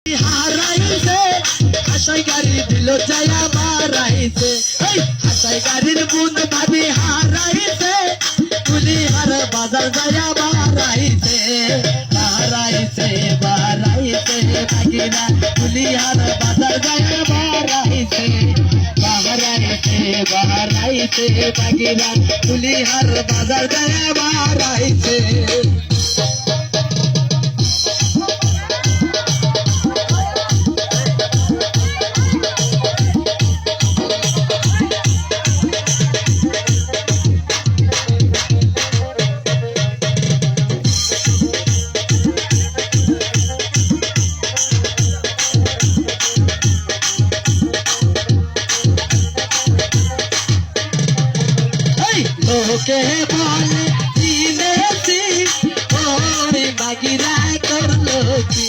হারাইছে হাসাই গাড়ি দিল যায়া মারাইছে হাসাই গাড়ির বুন ভাবি হারাইছে কুলিহার বাজার যায়া মারাইছে হারাইছে বারাইছে ভাগিনা কুলিহার বাজার যায়া মারাইছে বারাইছে বারাইছে ভাগিনা কুলিহার বাজার যায়া মারাইছে ওকে বলে চিনেছি ওরে বাগিরা করলো কি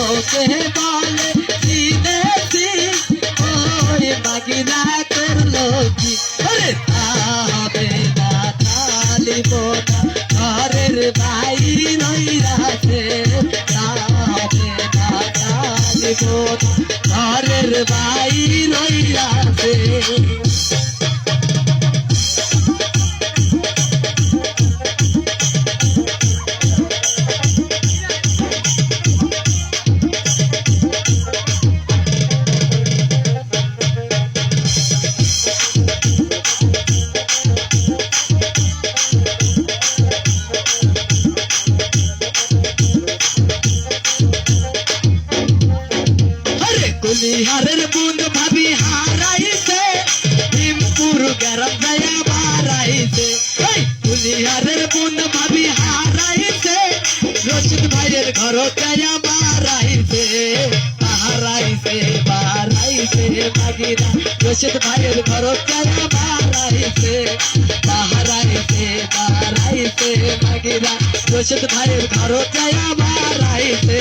ওকে বলে চিনেছি ওরে বাগিরা করলো কি ওরে তাবে না তালিব ঘরের ভাই রইরাছে তাবে না তালিব ঘরের ভাই রইরাছে কুলিহারের বুন ভাবি হারাইছে ভীমপুর গরম দয়া মারাইছে কুলিহারের বুন ভাবি হারাইছে রশিদ ভাইয়ের ঘর দয়া মারাইছে হারাইছে বারাইছে ভাগিনা রশিদ ভাইয়ের ঘর দয়া মারাইছে হারাইছে বারাইছে ভাগিনা রশিদ ভাইয়ের ঘর দয়া মারাইছে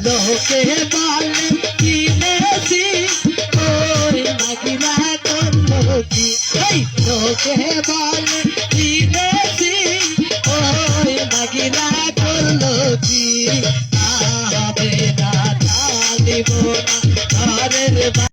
লোকে বলে কিনেছি ওরে বাগিরা করলো কি লোকে বলে